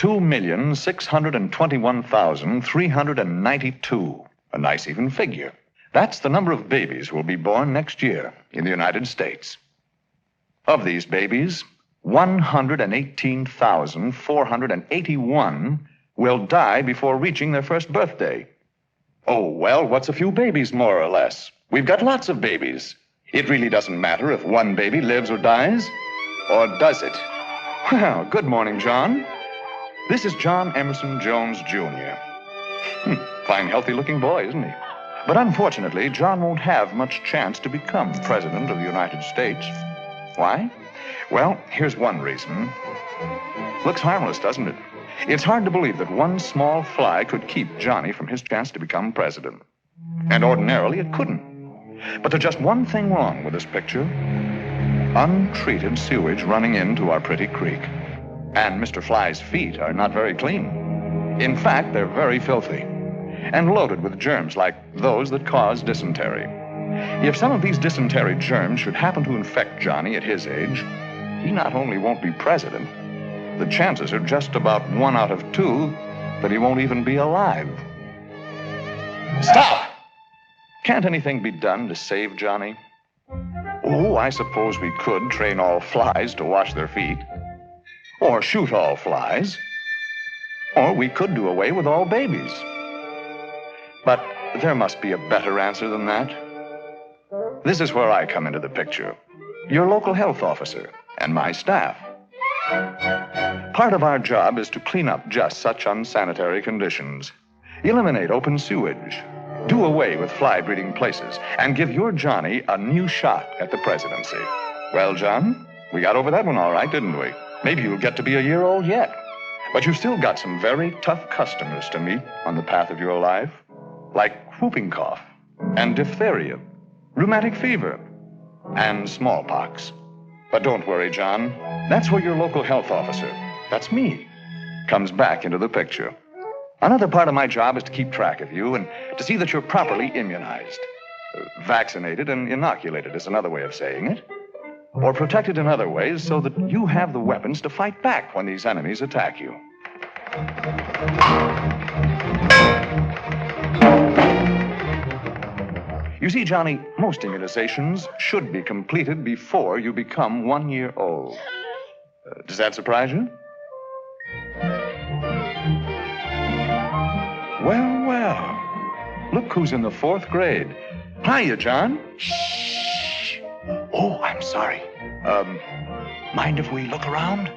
$2,621,392. A nice even figure. That's the number of babies who will be born next year in the United States. Of these babies, 118,481 will die before reaching their first birthday. Oh, well, what's a few babies, more or less? We've got lots of babies. It really doesn't matter if one baby lives or dies. Or does it? Well, good morning, John. This is John Emerson Jones, Jr. Fine, healthy-looking boy, isn't he? But unfortunately, John won't have much chance to become President of the United States. Why? Well, here's one reason. Looks harmless, doesn't it? It's hard to believe that one small fly could keep Johnny from his chance to become president. And ordinarily, it couldn't. But there's just one thing wrong with this picture. Untreated sewage running into our pretty creek. And Mr. Fly's feet are not very clean. In fact, they're very filthy and loaded with germs like those that cause dysentery. If some of these dysentery germs should happen to infect Johnny at his age, he not only won't be president, the chances are just about 1 out of 2 that he won't even be alive. Stop! Can't anything be done to save Johnny? Oh, I suppose we could train all flies to wash their feet. Or shoot all flies. Or we could do away with all babies. But there must be a better answer than that. This is where I come into the picture. Your local health officer and my staff. Part of our job is to clean up just such unsanitary conditions. Eliminate open sewage. Do away with fly-breeding places. And give your Johnny a new shot at the presidency. Well, John, we got over that one all right, didn't we? Maybe you'll get to be a year old yet. But you've still got some very tough customers to meet on the path of your life. Like whooping cough, and diphtheria, rheumatic fever, and smallpox. But don't worry, John. That's where your local health officer, that's me, comes back into the picture. Another part of my job is to keep track of you and to see that you're properly immunized. Vaccinated and inoculated is another way of saying it. Or protected in other ways so that you have the weapons to fight back when these enemies attack you. You see, Johnny, most immunizations should be completed before you become 1 year old. Does that surprise you? Well, well. Look who's in the 4th grade. Hiya, John. Shh. Oh, I'm sorry. Mind if we look around?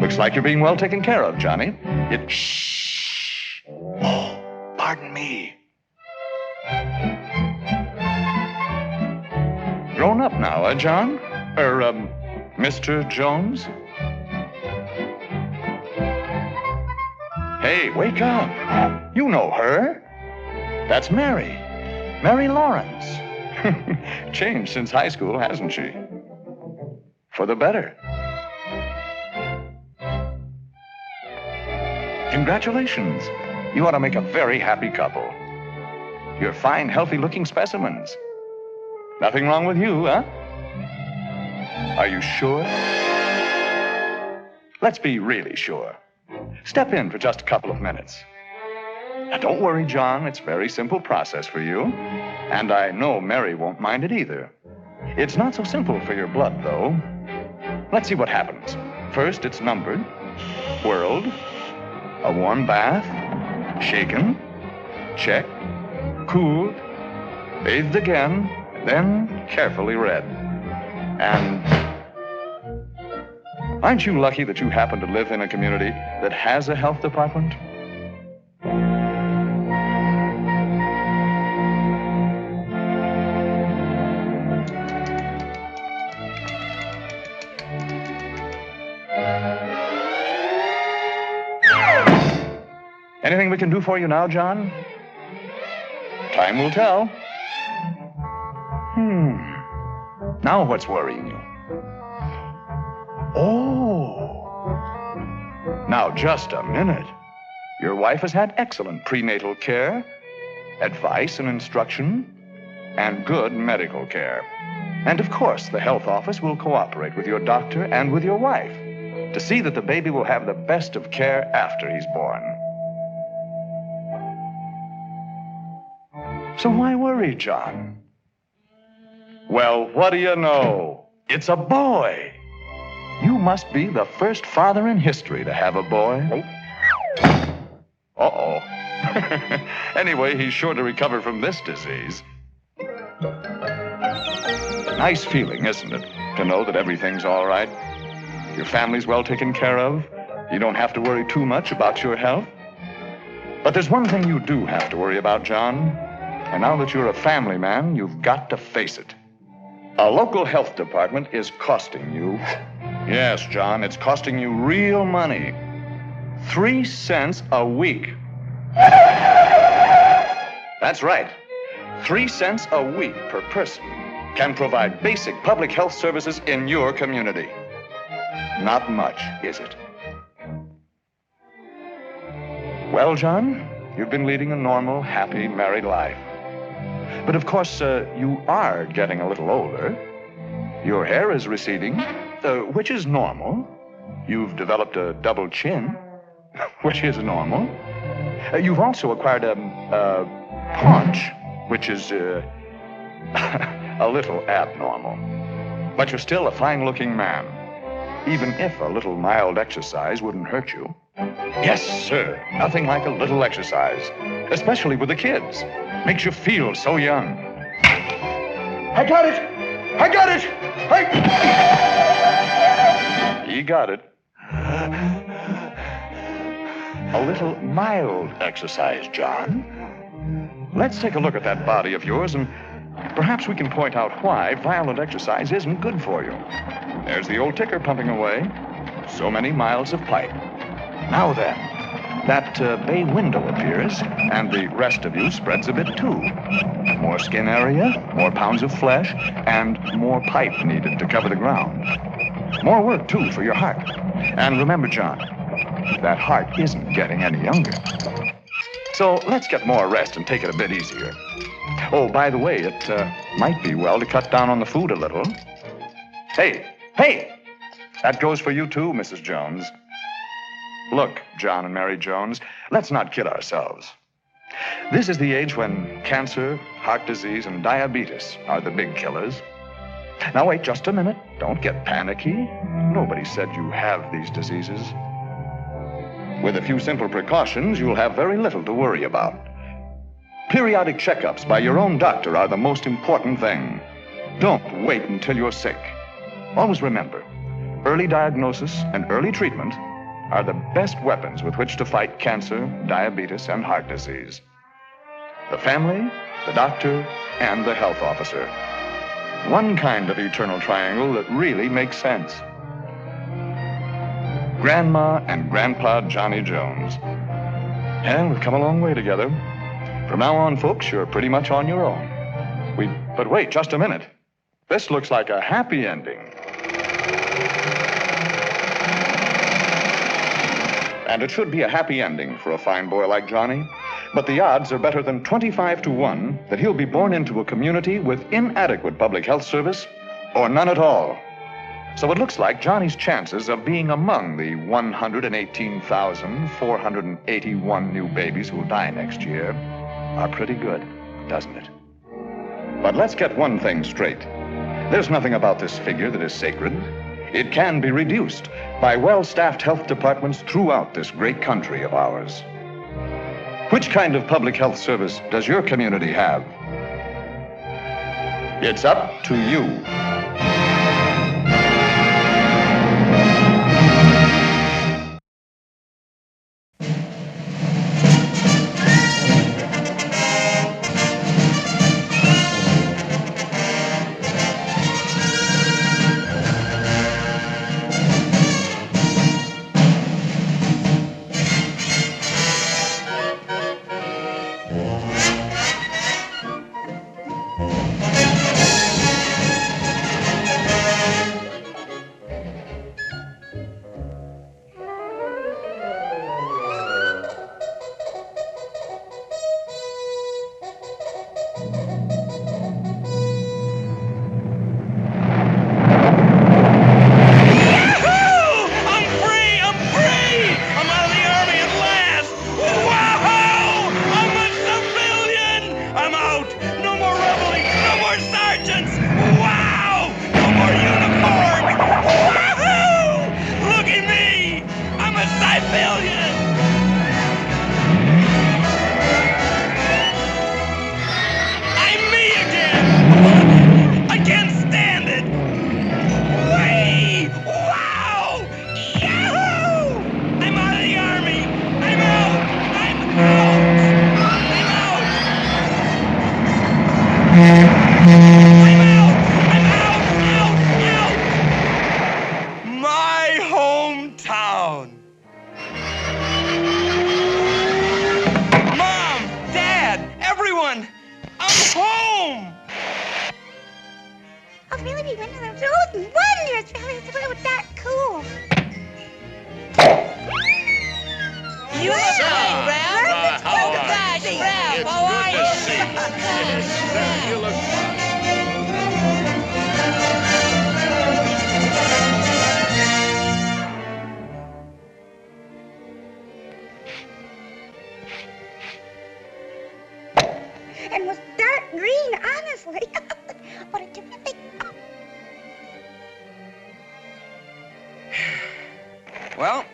Looks like you're being well taken care of, Johnny. Shh. Oh, pardon me. Grown up now, John? Mr. Jones? Hey, wake up. You know her. That's Mary. Mary Lawrence. Changed since high school, hasn't she? For the better. Congratulations. You ought to make a very happy couple. You're fine, healthy-looking specimens. Nothing wrong with you, huh? Are you sure? Let's be really sure. Step in for just a couple of minutes. Now, don't worry, John. It's a very simple process for you. And I know Mary won't mind it either. It's not so simple for your blood, though. Let's see what happens. First, it's numbered, whirled, a warm bath, shaken, checked, cooled, bathed again, then carefully read. And aren't you lucky that you happen to live in a community that has a health department? Anything we can do for you now, John? Time will tell. Now what's worrying you? Oh. Now, just a minute. Your wife has had excellent prenatal care, advice and instruction, and good medical care. And of course, the health office will cooperate with your doctor and with your wife to see that the baby will have the best of care after he's born. So why worry, John? Well, what do you know? It's a boy. You must be the first father in history to have a boy. Uh-oh. Anyway, he's sure to recover from this disease. Nice feeling, isn't it, to know that everything's all right? Your family's well taken care of. You don't have to worry too much about your health. But there's one thing you do have to worry about, John. And now that you're a family man, you've got to face it. A local health department is costing you, yes, John, it's costing you real money. 3 cents a week. That's right. 3 cents a week per person can provide basic public health services in your community. Not much, is it? Well, John, you've been leading a normal, happy, married life. But of course, you are getting a little older. Your hair is receding, which is normal. You've developed a double chin, which is normal. You've also acquired a paunch, which is a little abnormal. But you're still a fine-looking man, even if a little mild exercise wouldn't hurt you. Yes, sir. Nothing like a little exercise, especially with the kids. Makes you feel so young. I got it! I got it! He got it. A little mild exercise, John. Let's take a look at that body of yours, and perhaps we can point out why violent exercise isn't good for you. There's the old ticker pumping away. So many miles of pipe. Now then, that bay window appears, and the rest of you spreads a bit too. More skin area, more pounds of flesh, and more pipe needed to cover the ground. More work, too, for your heart. And remember, John, that heart isn't getting any younger. So let's get more rest and take it a bit easier. Oh, by the way, it might be well to cut down on the food a little. Hey! That goes for you, too, Mrs. Jones. Look, John and Mary Jones, let's not kid ourselves. This is the age when cancer, heart disease, and diabetes are the big killers. Now, wait just a minute. Don't get panicky. Nobody said you have these diseases. With a few simple precautions, you'll have very little to worry about. Periodic checkups by your own doctor are the most important thing. Don't wait until you're sick. Always remember, early diagnosis and early treatment are the best weapons with which to fight cancer, diabetes, and heart disease. The family, the doctor, and the health officer. One kind of eternal triangle that really makes sense. Grandma and Grandpa Johnny Jones. And we've come a long way together. From now on, folks, you're pretty much on your own. But wait, just a minute. This looks like a happy ending. And it should be a happy ending for a fine boy like Johnny. But the odds are better than 25 to 1 that he'll be born into a community with inadequate public health service or none at all. So it looks like Johnny's chances of being among the 118,481 new babies who'll die next year are pretty good, doesn't it? But let's get one thing straight. There's nothing about this figure that is sacred. It can be reduced by well-staffed health departments throughout this great country of ours. Which kind of public health service does your community have? It's up to you. And was dark green, honestly. What a terrific... Well,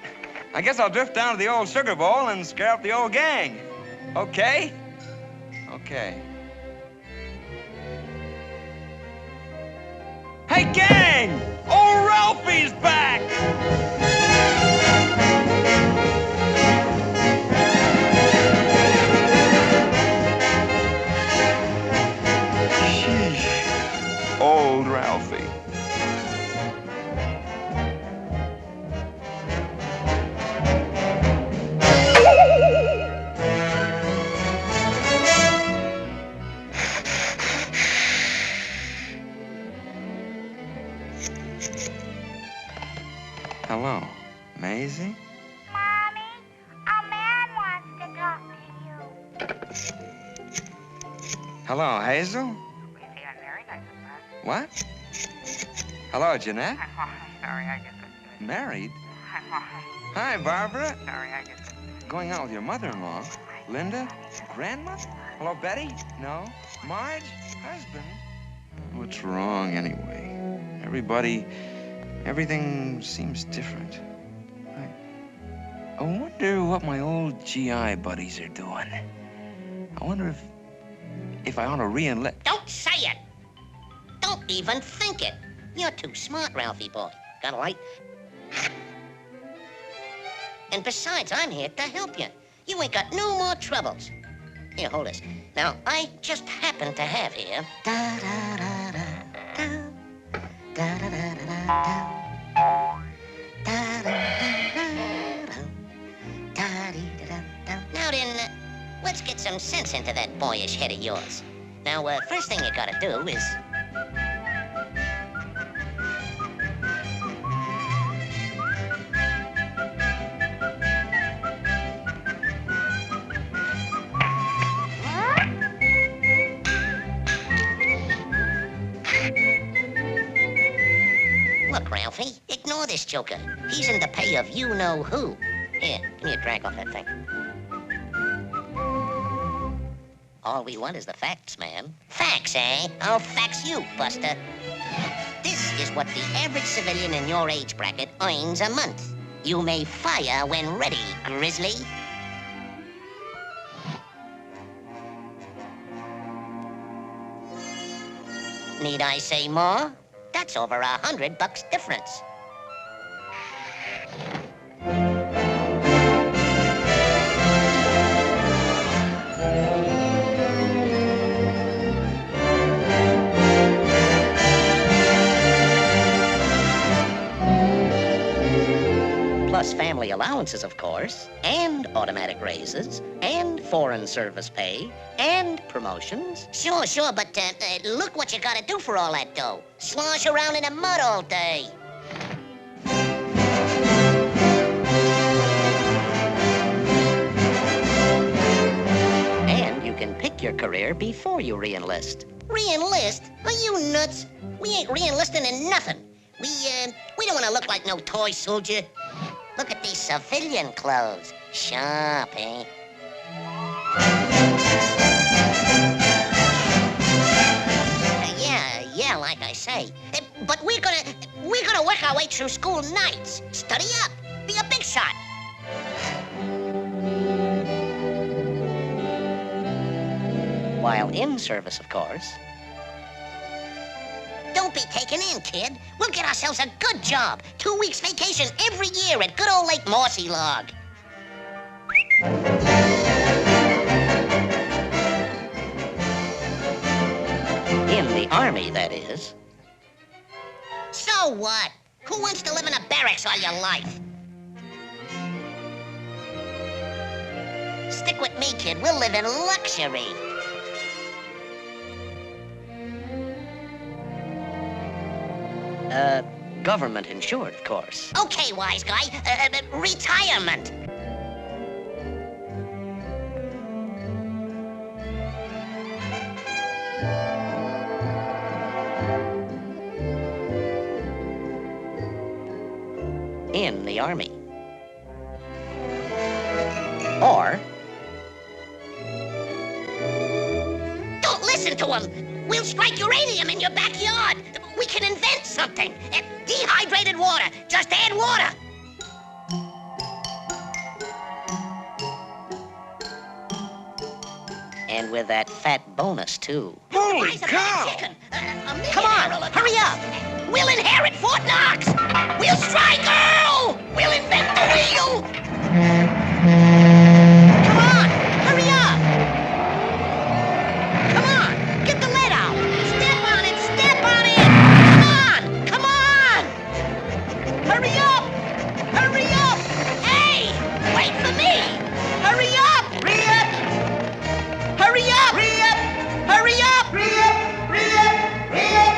I guess I'll drift down to the old sugar bowl and scare up the old gang. Okay? Okay. Hey, gang! Old Ralphie's back! Sheesh. Old Ralphie. Hello, Maisie? Mommy, a man wants to talk to you. Hello, Hazel? We see I'm very nice of that. What? Hello, Jeanette? I'm sorry, I guess that's good. Married? I'm Hi, Barbara. sorry, I guess that's good. Going out with your mother-in-law. Linda? Grandma? Hello, Betty? No. Marge? Husband? What's wrong, anyway? Everything seems different. I wonder what my old GI buddies are doing. I wonder if I ought to re-enlist. Don't say it! Don't even think it! You're too smart, Ralphie boy. Got a light? And besides, I'm here to help you. You ain't got no more troubles. Here, hold this. Now, I just happen to have here... Now then, let's get some sense into that boyish head of yours. Now, first thing you gotta do is... Look, Ralphie, ignore this joker. He's in the pay of you-know-who. Here, give me a drag off that thing. All we want is the facts, man. Facts, eh? I'll fax you, Buster. This is what the average civilian in your age bracket earns a month. You may fire when ready, Grizzly. Need I say more? That's over $100 difference. Plus family allowances, of course, and automatic raises, and foreign service pay, and promotions. Sure, but look what you gotta do for all that dough. Slosh around in the mud all day. And you can pick your career before you re-enlist. Re-enlist? Are you nuts? We ain't re-enlisting in nothing. We don't want to look like no toy soldier. Look at these civilian clothes. Sharp, eh? Yeah, like I say. But we're gonna work our way through school nights. Study up. Be a big shot. While in service, of course. Don't be taken in, kid. We'll get ourselves a good job. 2 weeks vacation every year at good old Lake Mossy Log. In the Army, that is. So what? Who wants to live in a barracks all your life? Stick with me, kid. We'll live in luxury. Government insured, of course. Okay, wise guy. Retirement. In the Army. Or... Don't listen to him! We'll strike uranium in your backyard! We can invent something! Dehydrated water! Just add water! And with that fat bonus, too. Holy cow! Come on, hurry up! We'll inherit Fort Knox! We'll strike Earl! We'll invent the wheel! Come on, hurry up! Come on, get the lead out! Step on it, step on it! Come on! Hurry up! Hurry up! Hey, wait for me! Hurry up! Hurry up! Hurry up! Hurry up! Hurry up! Hurry up! Hurry up! Hurry up!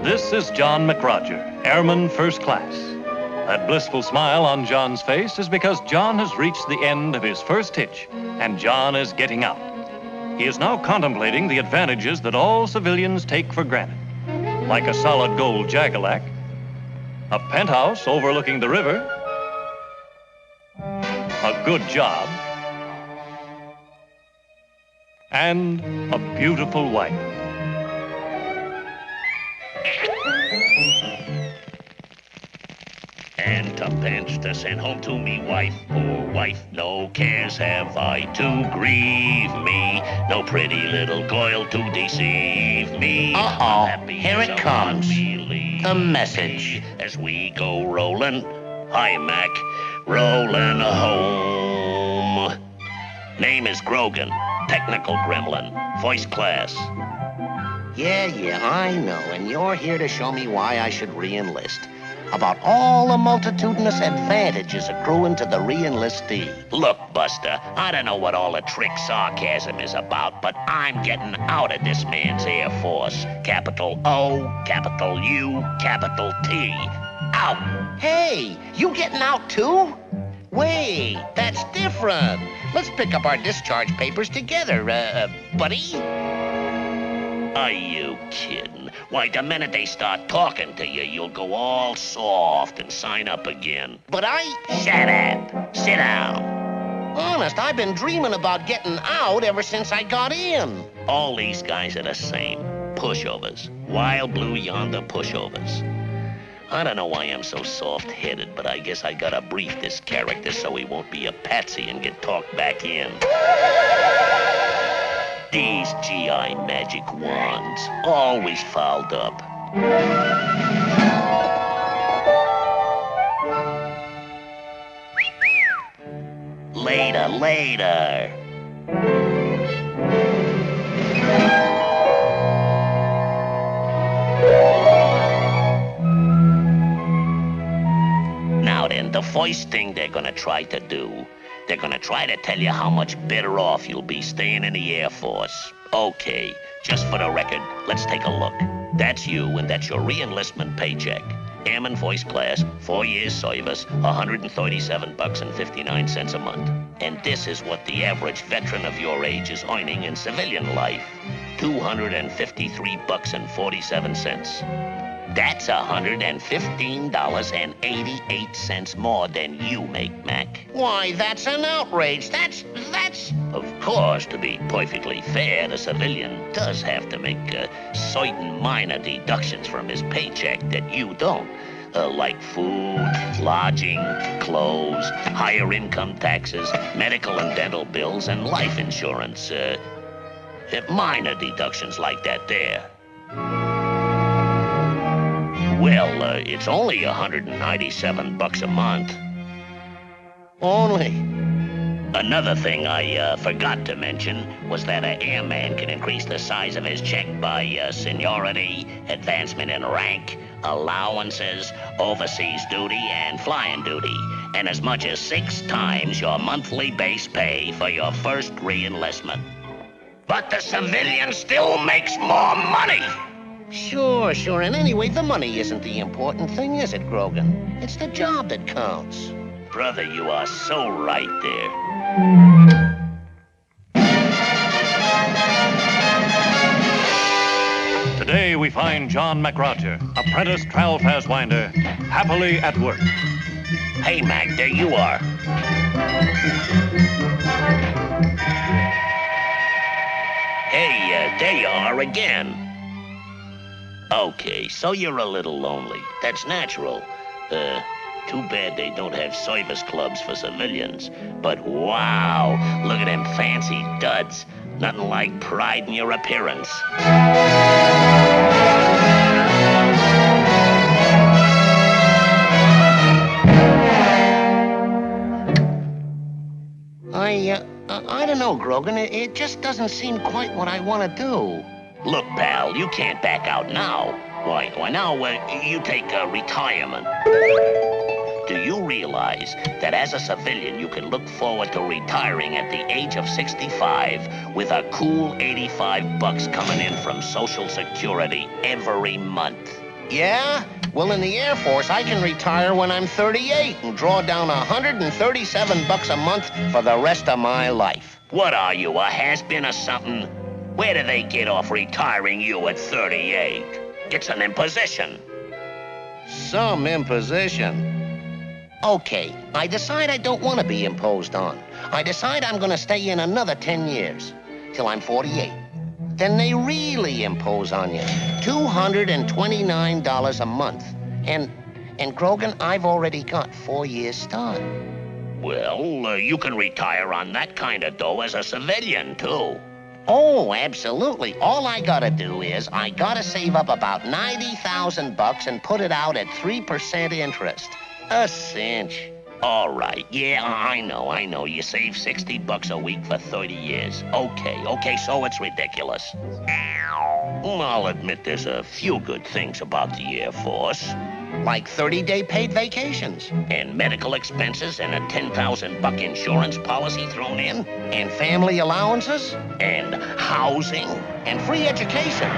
This is John McRoger, Airman First Class. That blissful smile on John's face is because John has reached the end of his first hitch, and John is getting out. He is now contemplating the advantages that all civilians take for granted, like a solid gold Jagalac, a penthouse overlooking the river, a good job, and a beautiful wife. And tuppence to send home to me wife, poor wife. No cares have I to grieve me, no pretty little coil to deceive me. Here it comes. The message. As we go rolling, hi Mac, rolling home. Name is Grogan, technical gremlin, first class. Yeah, I know, and you're here to show me why I should re-enlist. about all the multitudinous advantages accruing to the re-enlistee. Look, Buster, I don't know what all the trick sarcasm is about, but I'm getting out of this man's Air Force. Capital O, capital U, capital T. Out. Hey, you getting out too? Wait, that's different. Let's pick up our discharge papers together, buddy. Are you kidding? Why, the minute they start talking to you, you'll go all soft and sign up again. But Shut up. Sit down. Honest, I've been dreaming about getting out ever since I got in. All these guys are the same. Pushovers. Wild blue yonder pushovers. I don't know why I'm so soft-headed, but I guess I gotta brief this character so he won't be a patsy and get talked back in. These GI magic wands, always fouled up. Later. Now then, the first thing they're gonna try to do, they're gonna try to tell you how much better off you'll be staying in the Air Force. Okay, just for the record, let's take a look. That's you, and that's your re-enlistment paycheck. Airman First Class, 4 years service, $137.59 a month. And this is what the average veteran of your age is earning in civilian life, $253.47. That's $115.88 more than you make, Mac. Why, that's an outrage. That's... Of course, to be perfectly fair, the civilian does have to make certain minor deductions from his paycheck that you don't. Like food, lodging, clothes, higher income taxes, medical and dental bills, and life insurance. Minor deductions like that there. Well, it's only $197 a month. Only. Another thing I forgot to mention was that an airman can increase the size of his check by seniority, advancement in rank, allowances, overseas duty, and flying duty, and as much as 6 times your monthly base pay for your first re-enlistment. But the civilian still makes more money. Sure, and anyway, the money isn't the important thing, is it, Grogan? It's the job that counts. Brother, you are so right there. Today we find John McRoger, apprentice trial fast winder, happily at work. Hey, Mac, there you are. Hey, there you are again. Okay, so you're a little lonely. That's natural. Too bad they don't have service clubs for civilians. But wow, look at them fancy duds. Nothing like pride in your appearance. I don't know, Grogan. It just doesn't seem quite what I want to do. Look, pal, you can't back out now. Why now, you take retirement. Do you realize that as a civilian, you can look forward to retiring at the age of 65 with a cool $85 coming in from Social Security every month? Yeah? Well, in the Air Force, I can retire when I'm 38 and draw down $137 a month for the rest of my life. What are you, a has-been or something? Where do they get off retiring you at 38? It's an imposition. Some imposition. Okay, I decide I don't want to be imposed on. I decide I'm going to stay in another 10 years, till I'm 48. Then they really impose on you. $229 a month. And Grogan, I've already got 4 years start. Well, you can retire on that kind of dough as a civilian, too. Oh, absolutely. All I gotta do is I gotta save up about $90,000 and put it out at 3% interest. A cinch. All right. Yeah, I know. You save $60 a week for 30 years. Okay, so it's ridiculous. I'll admit there's a few good things about the Air Force. Like 30-day paid vacations. And medical expenses and a $10,000 insurance policy thrown in. And family allowances. And housing. And free education.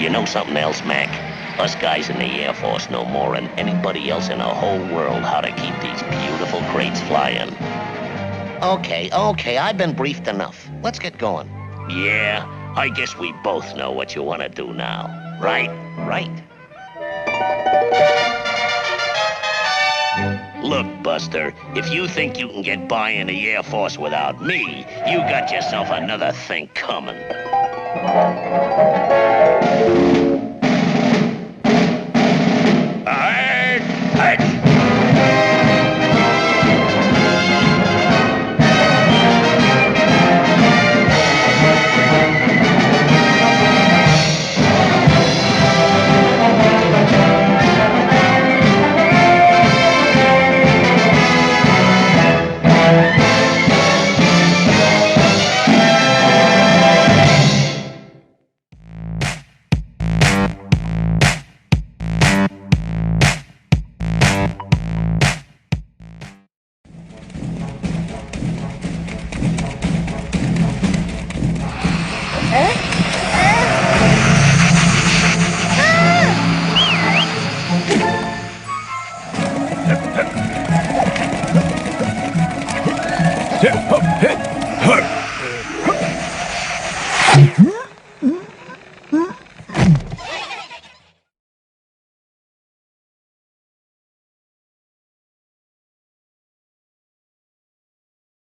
You know something else, Mac? Us guys in the Air Force know more than anybody else in the whole world how to keep these beautiful crates flying. Okay, I've been briefed enough. Let's get going. Yeah, I guess we both know what you want to do now. Right? Look, Buster, if you think you can get by in the Air Force without me, you got yourself another thing coming.